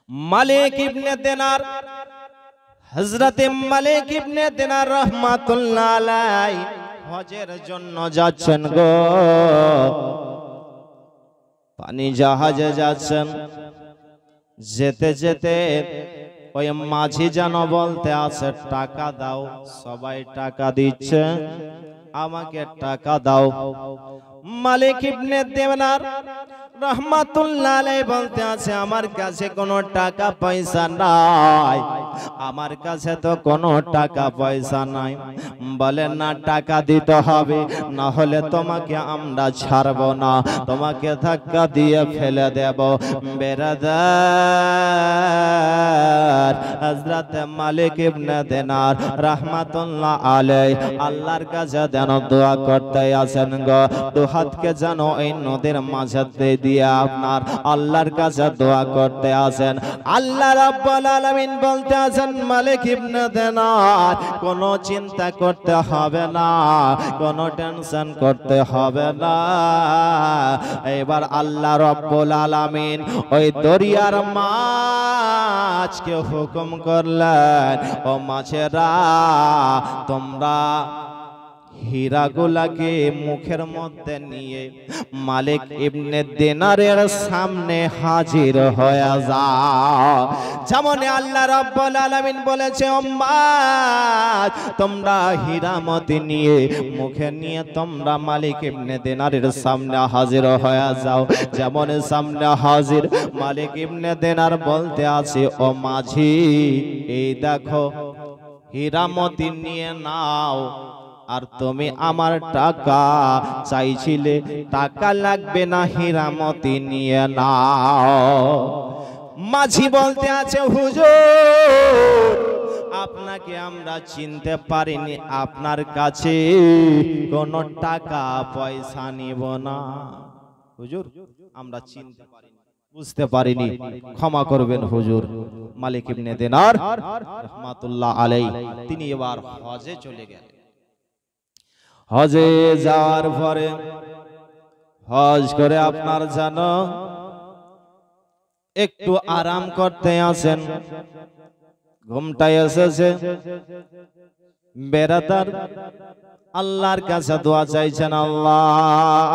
মালিক ইবনে দিনার, হযরতে মালিক ইবনে দিনার রাহমাতুল্লাহ আলাইহি হজের জন্য যাচ্ছেন গো। পানি জাহাজে যাচ্ছেন। যেতে যেতে ওই মাঝি যেন বলতে আছে, টাকা দাও। সবাই টাকা দিচ্ছে, আমাকে টাকা দাও। মালিক ইবনে দিনার রাহমাতুল্লাহ আলাইহি বলতে আছে, আমার কাছে কোনো টাকা পয়সা নাই, আমার কাছে তো কোনো টাকা পয়সা নাই। বলে না, টাকা দিতে হবে, না হলে তোমাকে আমরা ছাড়ব না, তোমাকে ধাক্কা দিয়ে ফেলে দেব। বেরাদার, হযরত মালিক ইবনে দিনার রাহমাতুল্লাহ আলাইহি আল্লাহর কাছে যেন দোয়া করতে আছেন গো। দু হাতকে যেন এই নদীর মাঝে দিয়ে আপনার আল্লাহর কাছে দোয়া করতে আছেন। আল্লাহ রাব্বুল আলামিন বলতে আছেন, মালিক ইবনে দিনার কোনো চিন্তা করতে হবে না, কোনো টেনশন করতে হবে না। এবার আল্লাহ রাব্বুল আলামিন ওই দরিয়ার মাছকে হুকুম করলেন, ও মাছেরা, তোমরা হীরাগুলাকে মুখের মধ্যে নিয়ে মালিক ইবনে দিনারের সামনে হাজির হয়ে যাও। যেমন আল্লাহ রাব্বুল আলামিন বলেছে, ও মাছ, তোমরা হীরামতি নিয়ে মুখে নিয়ে তোমরা মালিক ইবনে দিনারের সামনে হাজির হয়ে যাও। যেমন সামনে হাজির, মালিক ইবনে দিনার বলতে আছে, ও মাঝি, এই দেখো হীরামতি নিয়ে নাও। আর তুমি আমার টাকা চাইছিলে, টাকা লাগবে না, হীরামতি নিয়ে নাও। মাঝি বলতে আছে, হুজুর, আপনাকে আমরা চিনতে পারিনি, আপনার কাছে কোনো টাকা পয়সা নিব না। হুজুর, আমরা চিনতে পারিনি, বুঝতে পারিনি, ক্ষমা করবেন হুজুর। মালিক ইবনে দিনার রাহমাতুল্লাহ আলাইহি তিনি এবার হজে চলে গেলেন। হজে যাওয়ার পরে হজ করে আপনার জানো একটু আরাম করতে আসেন, ঘুমটাই এসেছে। বেরাদার, আল্লাহর কাছে দোয়া চাইছেন, আল্লাহ,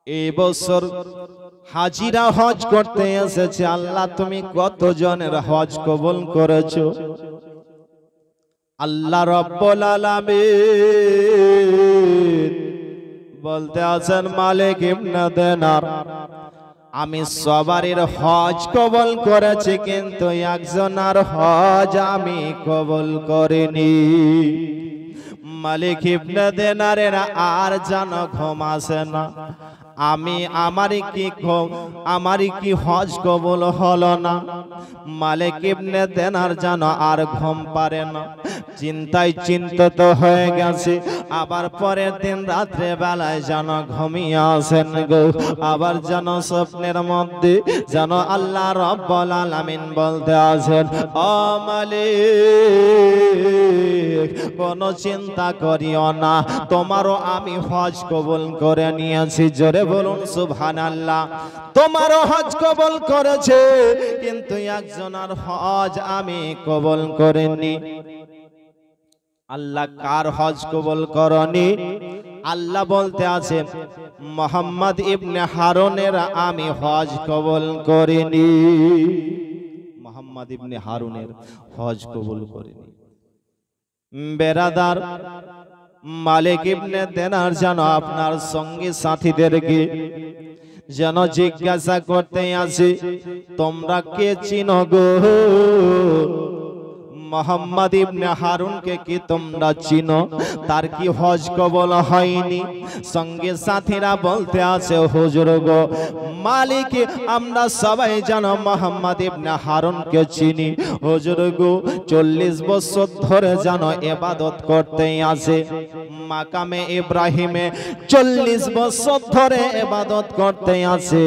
এই বছর হাজিরা হজ করতে এসেছে, আল্লাহ তুমি কতজনের হজ কবুল করেছো? আল্লাহ রাব্বুল আলামিন বলতে আছেন, মালিক ইবনে দিনার, আমি সবারই হজ কবুল করেছি, কিন্তু একজনের হজ আমি কবুল করিনি। মালিক ইবনে দিনারের আর যেন ঘুম আসে না। আমারই কি হজ কবুল হলো না? মালিক ইবনে দিনার যেন আর ঘুম পারে না, চিন্তায় চিন্তিত হয়ে গেছে। আবার পরের দিন রাত্রে বেলায় যেন ঘুমিয়ে আসেন গো। আবার যেন স্বপ্নের মধ্যে যেন আল্লাহ রাব্বুল আলামিন বলতে আছেন, ও মালিক, কোনো চিন্তা করিও না, তোমারও আমি হজ কবুল করে নিয়েছি। জোরে বলুন সুবহানাল্লাহ। তোমারও হজ কবুল করেছে, কিন্তু একজনের হজ আমি কবুল করিনি। আল্লাহ কার হজ কবুল করনি? আল্লাহ বলতে আছে, মুহাম্মদ ইবনে হারুনের আমি হজ কবুল করিনি। মুহাম্মদ ইবনে হারুনের হজ কবুল করিনি। বেরাদার, মালিক ইবনে দিনার যেন আপনার সঙ্গী সাথীদেরকে যেন জিজ্ঞাসা করতে আসে, তোমরা কে চিনো গো? মুহাম্মদ ইবনে হারুনকে কি তোমরা চিনো? তার কি হজ কবুল হয়নি? সঙ্গে সাথীরা বলতে আছে, হুজুর গো, মালিক, আমরা সবাই যেন মুহাম্মদ ইবনে হারুনকে চিনি। হুজুর গো, 40 বছর ধরে যেন ইবাদত করতে আছে মাকামে ইব্রাহিমে, 40 বছর ধরে ইবাদত করতে আছে।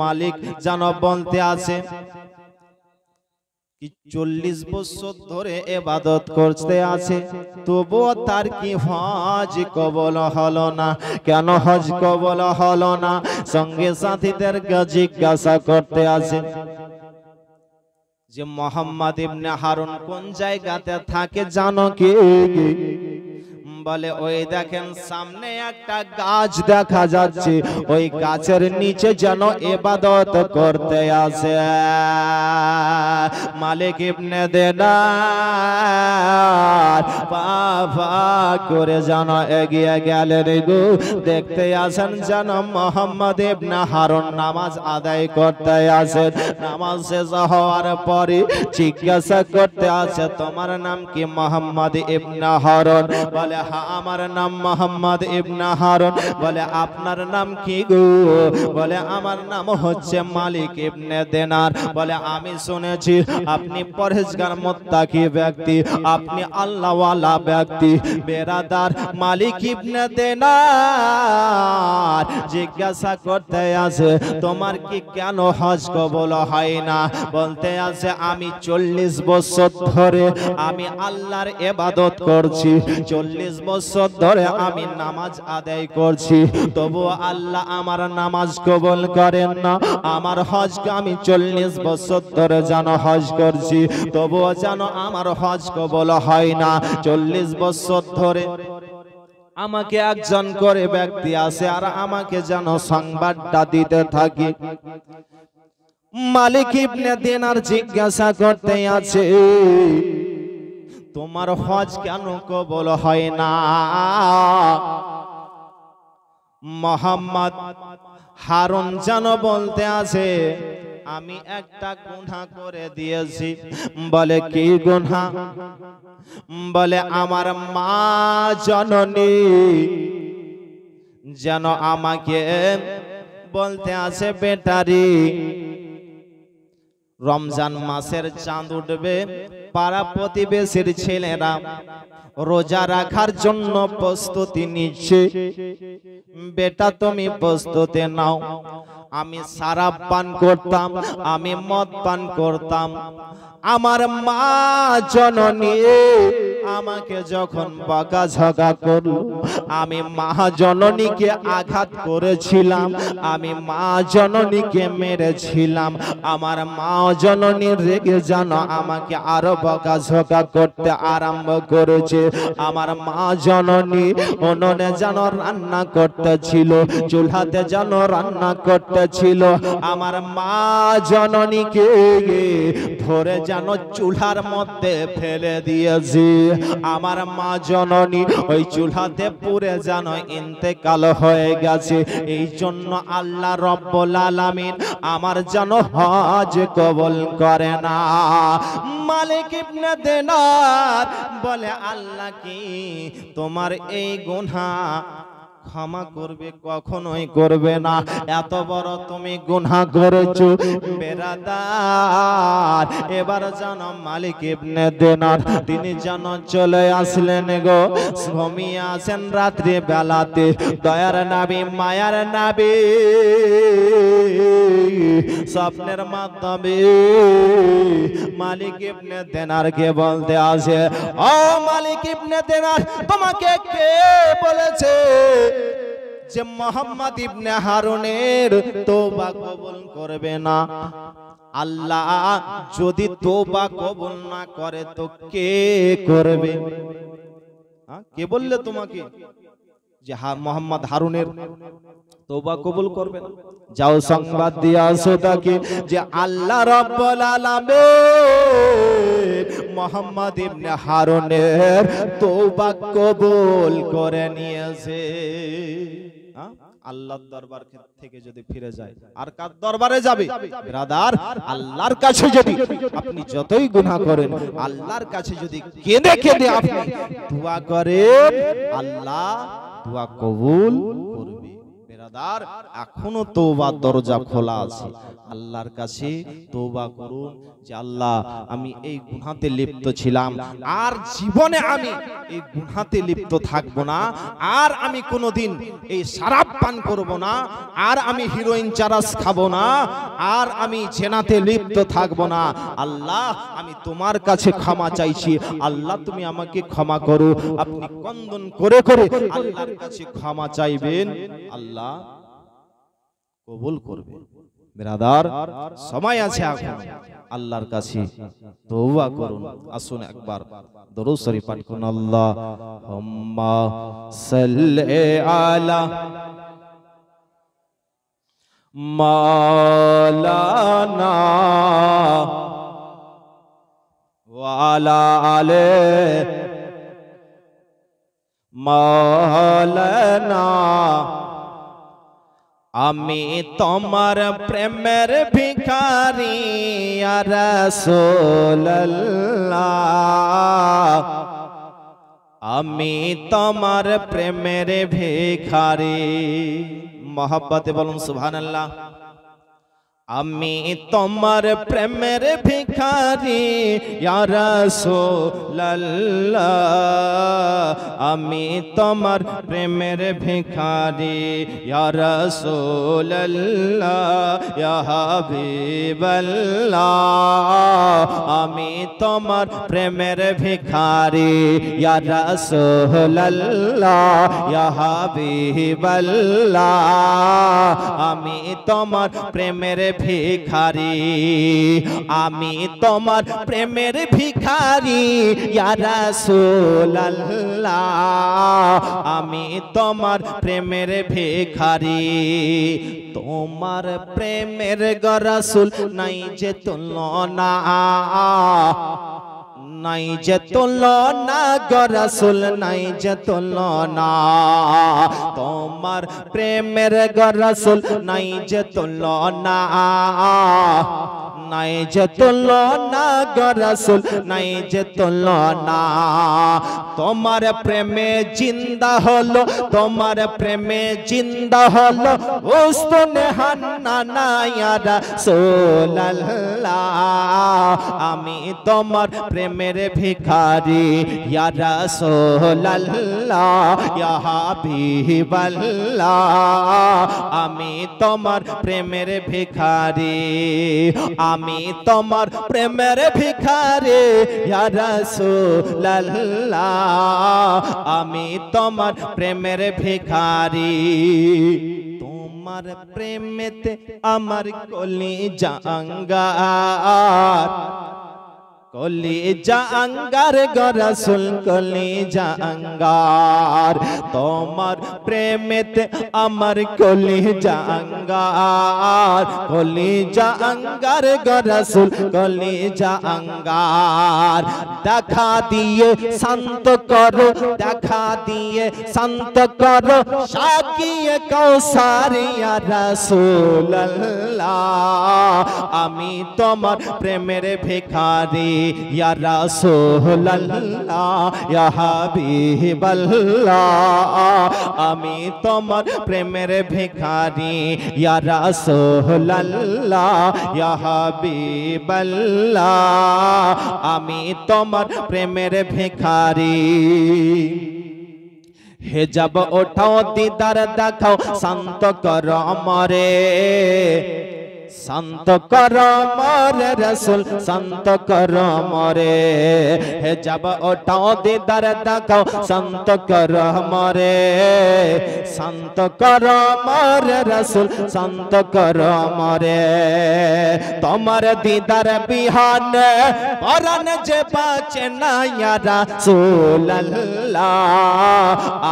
মালিক যেন বলতে আছে, কি 40 বছর ধরে ইবাদত করতে আছে, তবুও তার কি হজ কবুল হলো না? কেন হজ কবুল হলো না? সঙ্গে সাথীদেরকে জিজ্ঞাসা করতে আছে যে মোহাম্মদ ইবনে হারুন কোন জায়গাতে থাকে জানো কি? বলে ওই দেখেন সামনে একটা গাছ দেখা যাচ্ছে, ওই গাছের নিচে যেন ইবাদত করতে আসে। মালিক ইবনে দিনার পা করে যেন এগিয়ে গেলেন গো, দেখতে আসেন যেন মোহাম্মদ ইবনে হারুন নামাজ আদায় করতে আসেন। নামাজ শেষ হওয়ার পরে জিজ্ঞাসা করতে আছে তোমার নাম কি? মোহাম্মদ ইবনে হারুন। বলে আমার নাম মোহাম্মদ ইবনে হারুন। বলে আপনার নাম কি গো? বলে আমার নাম হচ্ছে মালিক ইবনে দিনার। বলে আমি শুনেছি আপনি পরহেজগার মুত্তাকি ব্যক্তি, আপনি আল্লাহওয়ালা ব্যক্তি। বেরাদার মালিক ইবনে দিনার জিজ্ঞাসা করতে আছে তোমার কি কেন হজ কবুল হয় না? বলতে আছে আমি 40 বছর ধরে আমি আল্লাহর ইবাদত করছি, 40 বছর ধরে আমি নামাজ আদায় করছি, তবুও আল্লাহ আমার নামাজ কবুল করেন না। আমার হজ আমি 40 বছর ধরে যেন হজ করছি, তবুও যেন আমার হজ কবুল হয় না। 40 বছর ধরে আমাকে একজন করে ব্যক্তি আছে আর আমাকে যেন সংবাদটা দিতে থাকে। মালিক ইবনে দিনার জিজ্ঞাসা করতে আছে তোমার হজ কেন কবুল হয় না? মোহাম্মদ হারুন যেন বলতে আছে আমি একটা গুনাহ করে দিয়েছি। বলে কি গুনাহ? বলে আমার মা জননী যেন আমাকে বলতে আছে বেটারি রমজান মাসের চাঁদ উঠবে, পাড়া প্রতিবেশীর ছেলেরা রোজা রাখার জন্য প্রস্তুতি নিচ্ছে, বেটা তুমি প্রস্তুতি নাও। আমি শরাব পান করতাম, আমি মদ পান করতাম। আমার মা জননী আমাকে যখন বকাঝকা করলো, আমি মা জননীকে আঘাত করেছিলাম, আমি মা জননীকে মেরেছিলাম। আমার মা জননী রেগে যেন আমাকে আরো বকাঝকা করতে আরম্ভ করেছে। আমার মা জননী উনুনে যেন রান্না করতেছিল, চুলাতে যেন রান্না করতেছিল। আমার মা জননীকে ধরে যেন চুলার মধ্যে ফেলে দিয়েছি। আমার মা জননী ওই চুলাতে পুড়ে যেন ইন্তেকাল হয়ে গেছে। এই জন্য আল্লাহ রব্বুল আলামিন আমার যেন হজ কবুল করে না। মালিক ইবনে দিনার বলে আল্লাহ কি তোমার এই গুনাহ ক্ষমা করবে? কখনোই করবে না। এত বড় তুমি গুনাহ করেছো বেরাদার। এবার জানো মালিক ইবনে দিনার তিনি যেন চলে আসলেন গো, ঘুমিয়ে আসেন রাত্রি বেলাতে। দয়ার নবী মায়ার নবী স্বপ্নের মাধ্যমে মালিক ইবনে দিনারকে বলতে আসে ও মালিক ইবনে দিনার তোমাকে কে বলেছে যে মোহাম্মদ ইবনে হারুনের তওবা কবুল করবে না? আল্লাহ যদি তওবা কবুল না করে তো কে করবে? কে বললে তোমাকে যে মোহাম্মদ হারুনের তওবা কবুল করবে না? যাও সংবাদ দিয়ে আসো তাকে যে আল্লাহ রাব্বুল আলামিন মোহাম্মদ ইবনে হারুনের তওবা কবুল করে নিয়েছে। আল্লাহর দরবার থেকে যদি ফিরে যায় আর কার দরবারে যাবে? ব্রাদার আল্লাহর কাছে যদি আপনি যতই গুনাহ করেন, আল্লাহর কাছে যদি কেঁদে কেঁদে আপনি দোয়া করেন, আল্লাহ দোয়া কবুল করবে। বিরাদার এখনো তওবার দরজা খোলা আছে। আল্লাহর কাছে তওবা করুন যে আল্লাহ আমি এই গুনাহতে লিপ্ত ছিলাম, আর জীবনে আমি এই গুনাহতে লিপ্ত থাকব না, আর আমি কোনোদিন এই শরাব পান করব না, আর আমি হিরোইন চারাস খাবো না, আর আমি জেনাতে লিপ্ত থাকব না। আল্লাহ আমি তোমার কাছে ক্ষমা চাইছি, আল্লাহ তুমি আমাকে ক্ষমা করো। আপনি কন্দন করে করে আল্লাহর কাছে ক্ষমা চাইবেন, আল্লাহ কবুল করবে। বিরাদার সময় আছে এখন, আল্লাহর কাছে তওবা করুন। আসুন একবার দরুদ শরীফ পাঠ করুন। আল্লাহুম্মা সাল্লি আলা মাওলানা ওয়া আলা আলি মাওলানা। আমি তোমার প্রেমের ভিখারি ইয়া রাসূলুল্লাহ, আমি তোমার প্রেমের ভিখারি। মহব্বতে বলুন সুবহানাল্লাহ। আমি তোমার প্রেমের ভিখারি ইয়া রাসূলুল্লাহ, আমি তোমার প্রেমের ভিখারি ইয়া রাসূলুল্লাহ, ইয়া হাবিবাল্লাহ। আমি তোমার প্রেমের ভিখারি ইয়া রাসূলুল্লাহ, ইয়া হাবিবাল্লাহ। আমি তোমার প্রেমের ভিখারি, আমি তোমার প্রেমের ভিখারি ইয়া রাসূলুল্লাহ, আমি তোমার প্রেমের ভিখারি। তোমার প্রেমের গো রাসূল নাই যে তুলনা, নাই যে তুলনা গো রাসূল নাই যে তুলনা। তোমার প্রেমের গো রাসূল নাই যে তুলনা, নাই যে তুলনা গো রাসূল নাই যে তুলনা। তোমার প্রেমে জিন্দা হলো, তোমার প্রেমে জিন্দা হলো উস্তুনে হান্নানা ইয়া রাসূলুল্লাহ। আমি তোমার প্রেমের ভিখারি ইয়া রাসূলুল্লাহ, ইয়া হাবিবাল্লাহ। আমি তোমার প্রেমের ভিখারি, আমি তোমার প্রেমের ভিখারি ইয়া রাসূলুল্লাহ, আমি তোমার প্রেমের ভিখারি। তোমার প্রেমেতে আমার কলিজা আঙ্গার, কলিজা আঙ্গার গো রাসূল কলিজা আঙ্গার। তোমার প্রেমেতে আমার কলিজা আঙ্গার, কলিজা আঙ্গার গো রাসূল কলিজা আঙ্গার। দেখা দিয়ে শান্ত করো, দেখা দিয়ে শান্ত করো শাকিয়ে কাউসার ইয়া রাসূলুল্লাহ। আমি তোমার প্রেমের ভিখারি ইয়া রাসূলুল্লাহ, ইয়া হাবিবাল্লাহ। আমি তোমার প্রেমের ভিখারি ইয়া রাসূলুল্লাহ, ইয়া হাবিবাল্লাহ। আমি তোমার প্রেমের ভিখারি। হেজাব ওঠাও দিদার দেখাও শান্ত করো আমারে, শান্ত করো মোরে রাসূল শান্ত করো মোরে। হেজাব ওঠাও দিদার দেখাও শান্ত করো মোরে, শান্ত করো মোরে রাসূল শান্ত করো মোরে। তোমার দিদার বিহানে পরাণ যে বাঁচে না ইয়া রাসূলুল্লাহ।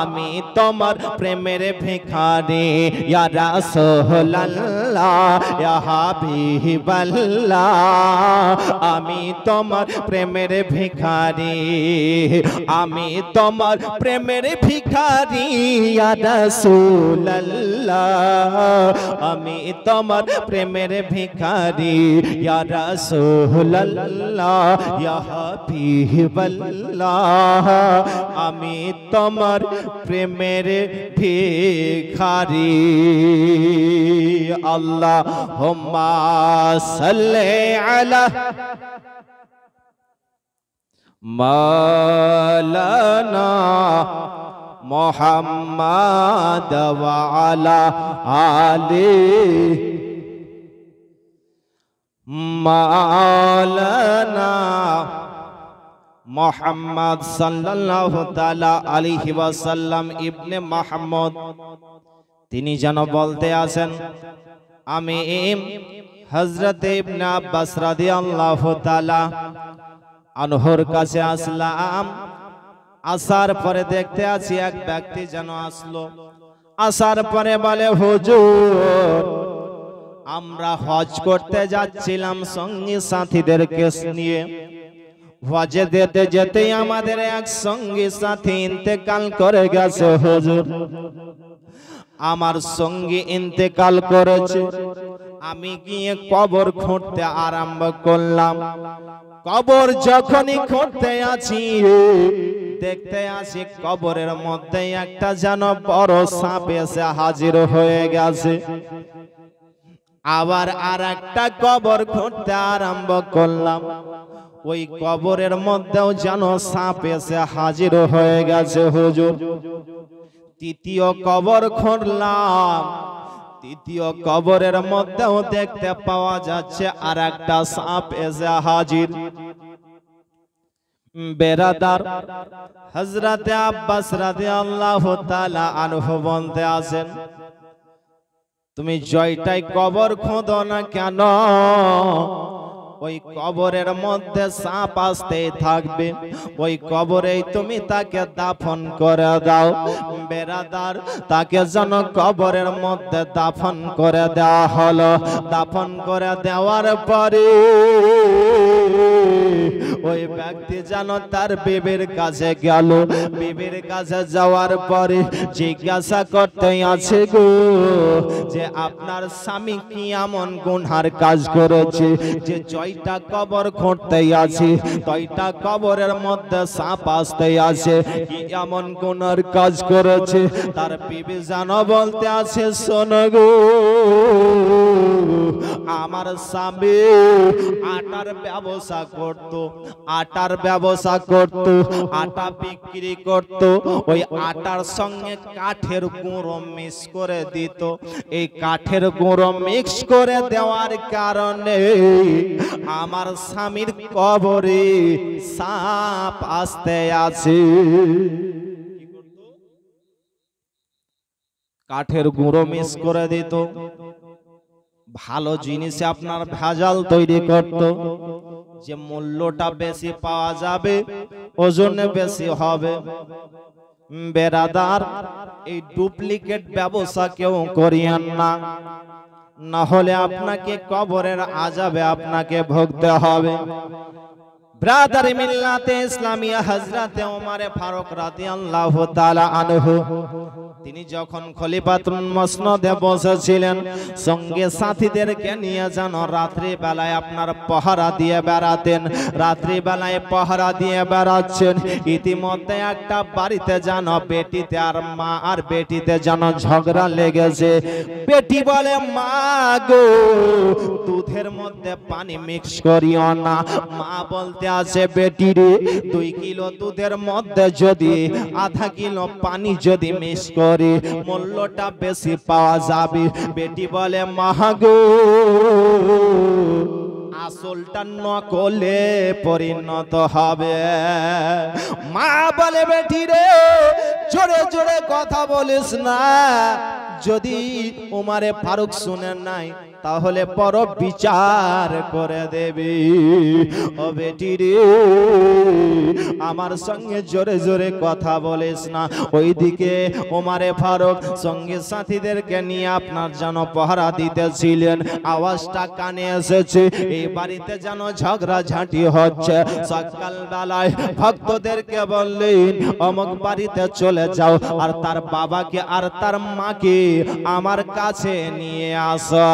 আমি তোমার প্রেমের ভিখারি ইয়া রাসূলুল্লাহ, ইয়া হাবিবাল্লাহ আমি তোমার প্রেমের ভিখারি আমি তোমার প্রেমের ভিখারি ইয়া রাসূলুল্লাহ আমি তোমার প্রেমের ভিখারি ইয়া রাসূলুল্লাহ ইয়া হাবিবাল্লাহ আমি তোমার প্রেমের ভিখারি আল্লাহুম্মা সাল্লি আলা মাওলানা মুহাম্মাদ ওয়া আলা আলি মাওলানা মুহাম্মদ সাল্লাল্লাহু তাআলা আলাইহি ওয়াসাল্লাম ইবনে মুহাম্মদ তিনি যেন বলতে আছেন আমি হযরত ইবনে আব্বাস রাদিয়াল্লাহু তাআলা আনহুর কাছে আসলাম আসার পরে দেখতে আছি এক ব্যক্তি যেন আসলো আসার পরে বলে হুজুর আমরা হজ করতে যাচ্ছিলাম সঙ্গী সাথীদেরকে নিয়ে হজে যেতে যেতে আমাদের এক সঙ্গী সাথী ইন্তেকাল করে গেছে হুজুর আমার সঙ্গী ইন্তেকাল করেছে আমি গিয়ে কবর খুঁড়তে আরম্ভ করলাম কবর যখনই খুঁড়তে আছি দেখতে আসি কবরের মধ্যে একটা যেন বড় সাপ এসে হাজির হয়ে গেছে আবার আরেকটা কবর খুঁড়তে আরম্ভ করলাম ওই কবরের মধ্যেও যেন সাপ এসে হাজির হয়ে গেছে হুজুর তৃতীয় কবর খুঁড়লাম তৃতীয় কবরের মধ্যেও দেখতে পাওয়া যাচ্ছে আরেকটা সাপ এসে হাজির বেরাদার হযরত আব্বাস রাদিয়াল্লাহু তাআলা আনহু বলতে আছেন তুমি জয়টাই কবর খোঁদো না কেন ওই কবরের মধ্যে সাপ আসতেই থাকবে ওই কবরেই তুমি তাকে দাফন করে দাও বেরাদার তাকে যেন কবরের মধ্যে দাফন করে দেওয়া হলো দাফন করে দেওয়ার পরে ওই ব্যক্তি যেন তার বিবির কাছে গেল বিবির কাছে যাওয়ার পরে জিজ্ঞাসা করতে আছে গো যে আপনার স্বামী কি এমন গুনার কাজ করেছে যে জয়টা কবর খুঁড়তে আছে তয়টা কবরের মধ্যে সাপ আসতে আছে কি এমন গুনার কাজ করেছে তার বিবি যেন বলতে আছে শোনো গো আমার স্বামী আটার ব্যবসা করত আটার ব্যবসা করত আটা বিক্রি করত ওই আটার সঙ্গে কাঠের গুঁড়ো মিক্স করে দিত এই কাঠের গুঁড়ো মিক্স করে দেওয়ার কারণে আমার স্বামীর কবরে সাপ আসতে আছে কাঠের গুঁড়ো মিক্স করে দিত ভালো জিনিসে আপনার ভেজাল তৈরি করত যে মূল্যটা বেশি পাওয়া যাবে ওজনে বেশি হবে বেরাদার এই ডুপ্লিকেট ব্যবসা কেউ করিয়েন না না হলে আপনাকে কবরের আযাবে আপনাকে ভুগতে হবে ব্রাদার মিল্লাতে ইসলামিয়া হযরত ওমর ফারুক রাদিয়াল্লাহু তাআলা আনহু তিনি যখন খলিফাতুল মসনদে বসেছিলেন সঙ্গে সাথীদেরকে নিয়ে যেন রাত্রি বেলায় আপনার পাহারা দিয়ে বেড়াতেন রাত্রি বেলায় পাহারা দিয়ে বেড়াচ্ছেন ইতিমধ্যে একটা বাড়িতে যেন বেটিতে আর মা আর বেটিতে যেন ঝগড়া লেগেছে বেটি বলে মা গো দুধের মধ্যে পানি মিক্স করিও না মা বলতে আছে বেটি রে 2 কিলো দুধের মধ্যে যদি আধা কিলো পানি যদি মিক্স করে মূল্যটা বেশি পাওয়া যাবে বেটি বলে মা গো আসলটা নকলে পরিণত হবে মা বলে বেটি রে জোরে জোরে কথা বলিস না যদি ওমরে ফারুক শুনেন নাই তাহলে পর বিচার করে দেবে। ও বেটি রে, আমার সঙ্গে জোরে জোরে কথা বলিস না। ওইদিকে ওমরে ফারুক সঙ্গে সাথীদেরকে নিয়ে আপনার যেন পহরা দিতেছিলেন, আওয়াজটা কানে এসেছে এই বাড়িতে যেন ঝগড়া ঝাঁটি হচ্ছে। সকাল বেলায় ভক্তদেরকে বললেন অমুক বাড়িতে চলে যাও আর তার বাবাকে আর তার মাকে আমার কাছে নিয়ে আসো।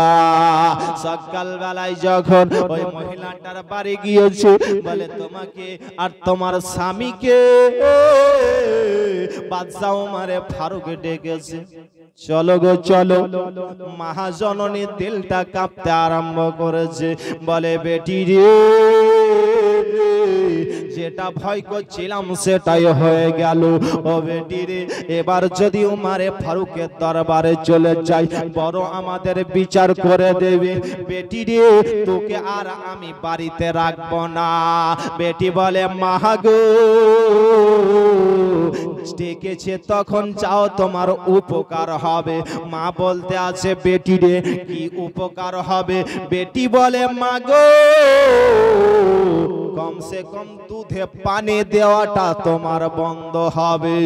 সকাল বেলায় যখন ওই মহিলাটার বাড়ি গিয়েছে, বলে তোমাকে আর তোমার স্বামীকে বাদশা ওমরে ফারুক ডেকেছে, চলো গো চলো। মহাজননীর দিলটা কাঁপতে আরম্ভ করেছে, বলে বেটি রে, যেটা ভয় করছিলাম সেটাই হয়ে গেল। ও বেটি রে, এবার যদি ওমরে ফারুকের দরবারে চলে যাই, বড় আমাদের বিচার করে দেবে। বেটি রে, তোকে আর আমি বাড়িতে রাখবো না। বেটি বলে মা গো, ডেকেছে তখন চাও তোমার উপকার হবে। মা বলতে আছে বেটি রে কি উপকার হবে? বেটি বলে মা গো, কমসে কম দুধে পানি দেওয়াটা তোমার বন্ধ হবে।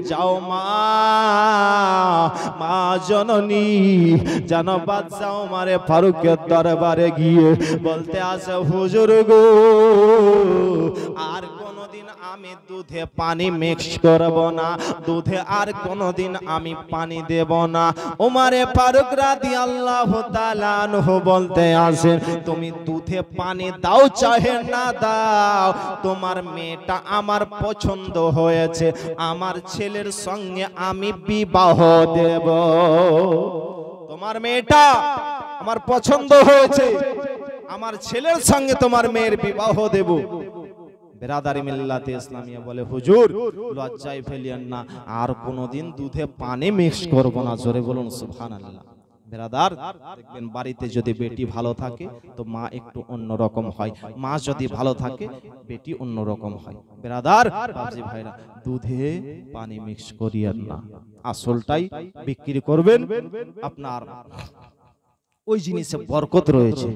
যাও মা, মা জননী যেন বাদশা ওমরে ফারুকের দরবারে গিয়ে বলতে আছে হুজুর গো, আর কোনদিন আমি দুধে পানি মিক্স করব না, দুধে আর কোনদিন আমি পানি দেব না। ওমরে ফারুক রাদিয়াল্লাহু তাআলা আনহু বলতে আছেন, তুমি দুধে পানি দাও চাহে না দাও, তোমার মেয়েটা আমার পছন্দ হয়েছে, আমার ছেলের সঙ্গে আমি বিবাহ দেব। তোমার মেয়েটা আমার পছন্দ হয়েছে, আমার ছেলের সঙ্গে তোমার মেয়ের বিবাহ দেব। বেরাদারি মিল্লাতে ইসলামিয়া বলে হুজুর লজ্জায় ফেলিয়েন না, আর কোনদিন দুধে পানি মিক্স করব না। জোরে বলুন সুবহানাল্লাহ। বেরাদার, দেখবেন বাড়িতে যদি বেটি ভালো থাকে তো মা একটু অন্যরকম হয়, মা যদি ভালো থাকে বেটি অন্যরকম হয়। বেরাদার বাবজি ভাইরা, দুধে পানি মিক্স করিয়েন না, আসলটাই বিক্রি করবেন, আপনার ওই জিনিসে বরকত রয়েছে।